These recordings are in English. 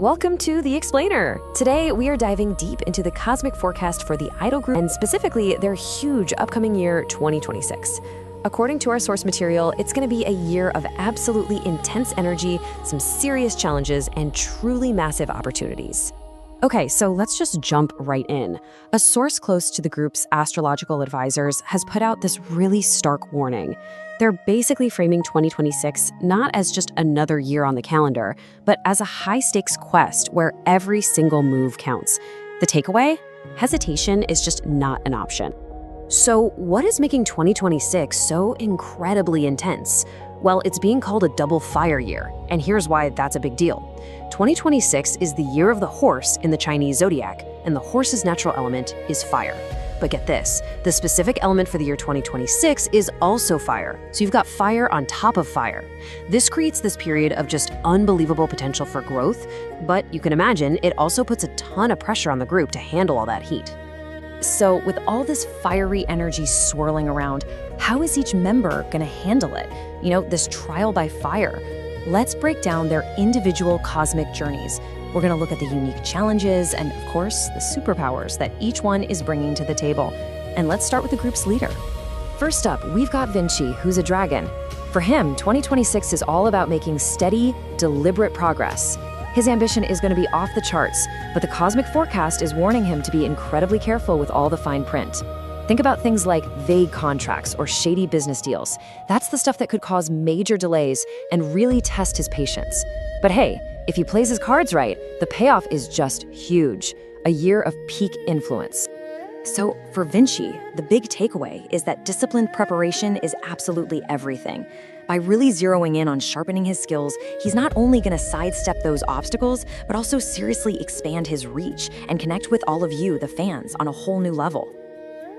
Welcome to The Explainer. Today, we are diving deep into the cosmic forecast for the idol group and specifically their huge upcoming year, 2026. According to our source material, it's going to be a year of absolutely intense energy, some serious challenges, and truly massive opportunities. Okay, so let's just jump right in. A source close to the group's astrological advisors has put out this really stark warning. They're basically framing 2026 not as just another year on the calendar, but as a high-stakes quest where every single move counts. The takeaway? Hesitation is just not an option. So what is making 2026 so incredibly intense? Well, it's being called a double fire year, and here's why that's a big deal. 2026 is the year of the horse in the Chinese zodiac, and the horse's natural element is fire. But get this, the specific element for the year 2026 is also fire. So you've got fire on top of fire. This creates this period of just unbelievable potential for growth, but you can imagine it also puts a ton of pressure on the group to handle all that heat. So with all this fiery energy swirling around, how is each member going to handle it? You know, this trial by fire. Let's break down their individual cosmic journeys. We're going to look at the unique challenges and, of course, the superpowers that each one is bringing to the table. And let's start with the group's leader. First up, we've got Vinci, who's a dragon. For him, 2026 is all about making steady, deliberate progress. His ambition is going to be off the charts, but the cosmic forecast is warning him to be incredibly careful with all the fine print. Think about things like vague contracts or shady business deals. That's the stuff that could cause major delays and really test his patience. But hey, if he plays his cards right, the payoff is just huge, a year of peak influence. So for Vinci, the big takeaway is that disciplined preparation is absolutely everything. By really zeroing in on sharpening his skills, he's not only going to sidestep those obstacles, but also seriously expand his reach and connect with all of you, the fans, on a whole new level.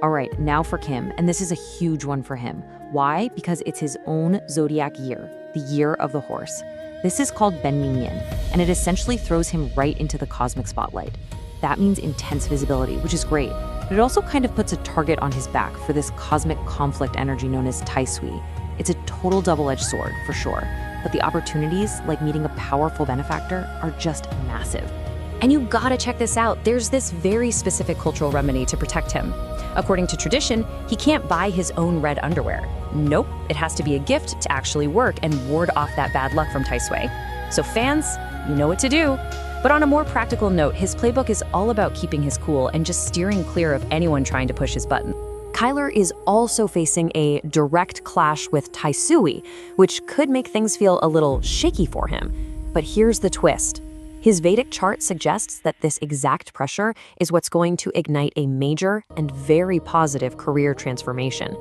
All right, now for Kim, and this is a huge one for him. Why? Because it's his own zodiac year, the year of the horse. This is called Ben Minyan, and it essentially throws him right into the cosmic spotlight. That means intense visibility, which is great, but it also kind of puts a target on his back for this cosmic conflict energy known as Tai Sui. It's a total double-edged sword, for sure, but the opportunities, like meeting a powerful benefactor, are just massive. And you gotta check this out. There's this very specific cultural remedy to protect him. According to tradition, he can't buy his own red underwear. Nope, it has to be a gift to actually work and ward off that bad luck from Tai Sui. So fans, you know what to do. But on a more practical note, his playbook is all about keeping his cool and just steering clear of anyone trying to push his button. Kyler is also facing a direct clash with Tai Sui, which could make things feel a little shaky for him. But here's the twist. His Vedic chart suggests that this exact pressure is what's going to ignite a major and very positive career transformation.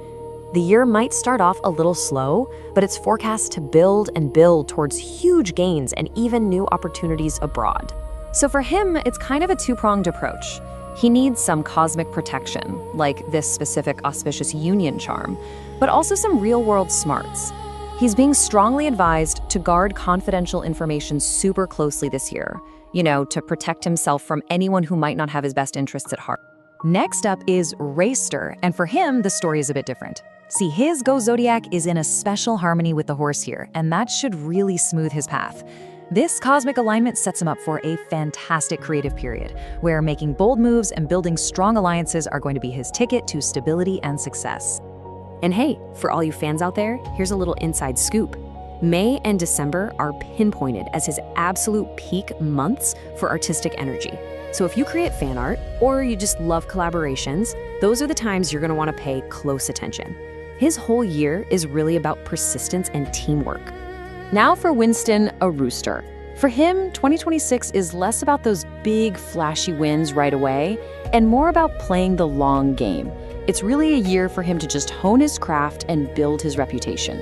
The year might start off a little slow, but it's forecast to build and build towards huge gains and even new opportunities abroad. So for him, it's kind of a two-pronged approach. He needs some cosmic protection, like this specific auspicious union charm, but also some real-world smarts. He's being strongly advised to guard confidential information super closely this year, to protect himself from anyone who might not have his best interests at heart. Next up is Reyster, and for him, the story is a bit different. See, his Go Zodiac is in a special harmony with the horse here, and that should really smooth his path. This cosmic alignment sets him up for a fantastic creative period, where making bold moves and building strong alliances are going to be his ticket to stability and success. And hey, for all you fans out there, here's a little inside scoop. May and December are pinpointed as his absolute peak months for artistic energy. So if you create fan art, or you just love collaborations, those are the times you're gonna wanna pay close attention. His whole year is really about persistence and teamwork. Now for Winston, a rooster. For him, 2026 is less about those big, flashy wins right away, and more about playing the long game. It's really a year for him to just hone his craft and build his reputation.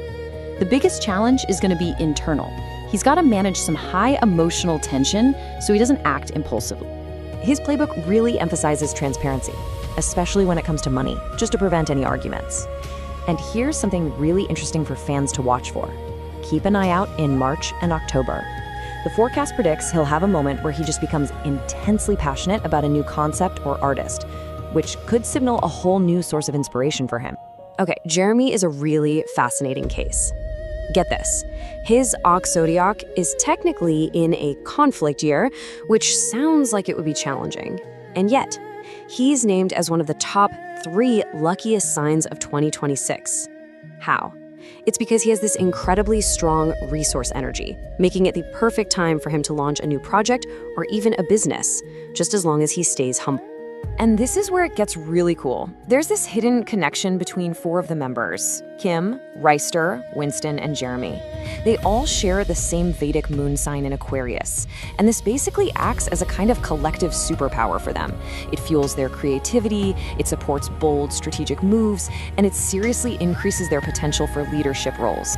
The biggest challenge is going to be internal. He's got to manage some high emotional tension so he doesn't act impulsively. His playbook really emphasizes transparency, especially when it comes to money, just to prevent any arguments. And here's something really interesting for fans to watch for. Keep an eye out in March and October. The forecast predicts he'll have a moment where he just becomes intensely passionate about a new concept or artist, which could signal a whole new source of inspiration for him. Okay, Jeromy is a really fascinating case. Get this. His ox zodiac is technically in a conflict year, which sounds like it would be challenging. And yet, he's named as one of the top 3 luckiest signs of 2026. How? It's because he has this incredibly strong resource energy, making it the perfect time for him to launch a new project or even a business, just as long as he stays humble. And this is where it gets really cool. There's this hidden connection between 4 of the members: Kim, Reyster, Winston, and Jeromy. They all share the same Vedic moon sign in Aquarius, and this basically acts as a kind of collective superpower for them. It fuels their creativity, it supports bold, strategic moves, and it seriously increases their potential for leadership roles.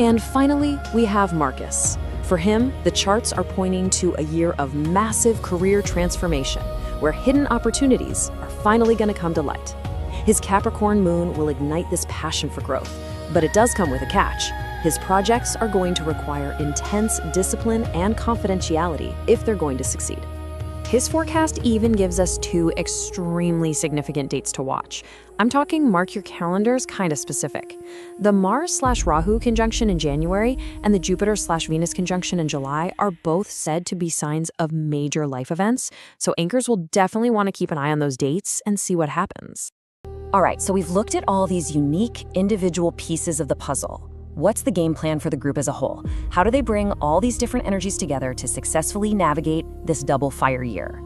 And finally, we have Marcus. For him, the charts are pointing to a year of massive career transformation, where hidden opportunities are finally going to come to light. His Capricorn moon will ignite this passion for growth, but it does come with a catch. His projects are going to require intense discipline and confidentiality if they're going to succeed. His forecast even gives us 2 extremely significant dates to watch. I'm talking mark your calendars kind of specific. The Mars/Rahu conjunction in January and the Jupiter/Venus conjunction in July are both said to be signs of major life events, so anchors will definitely want to keep an eye on those dates and see what happens. All right, so we've looked at all these unique individual pieces of the puzzle. What's the game plan for the group as a whole? How do they bring all these different energies together to successfully navigate this double fire year?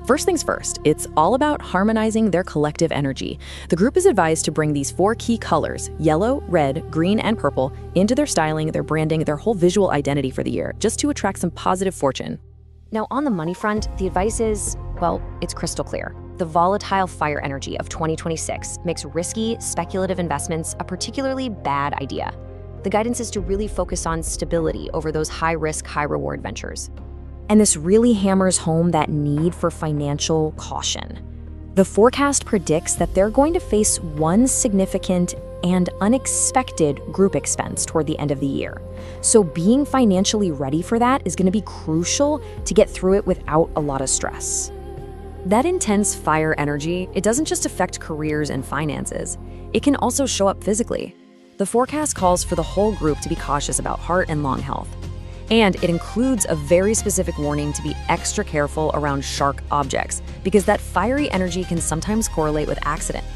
First things first, it's all about harmonizing their collective energy. The group is advised to bring these 4 key colors, yellow, red, green, and purple, into their styling, their branding, their whole visual identity for the year, just to attract some positive fortune. Now, on the money front, the advice is, well, it's crystal clear. The volatile fire energy of 2026 makes risky, speculative investments a particularly bad idea. The guidance is to really focus on stability over those high-risk, high-reward ventures. And this really hammers home that need for financial caution. The forecast predicts that they're going to face one significant and unexpected group expense toward the end of the year. So being financially ready for that is going to be crucial to get through it without a lot of stress. That intense fire energy, it doesn't just affect careers and finances. It can also show up physically. The forecast calls for the whole group to be cautious about heart and lung health. And it includes a very specific warning to be extra careful around sharp objects, because that fiery energy can sometimes correlate with accident.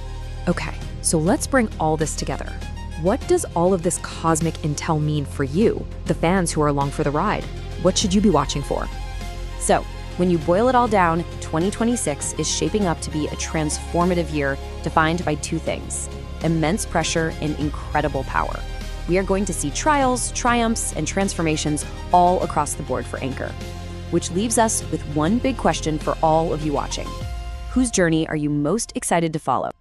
Okay, so let's bring all this together. What does all of this cosmic intel mean for you, the fans who are along for the ride? What should you be watching for? So, when you boil it all down, 2026 is shaping up to be a transformative year defined by 2 things: immense pressure and incredible power. We are going to see trials, triumphs, and transformations all across the board for Anchor. Which leaves us with one big question for all of you watching. Whose journey are you most excited to follow?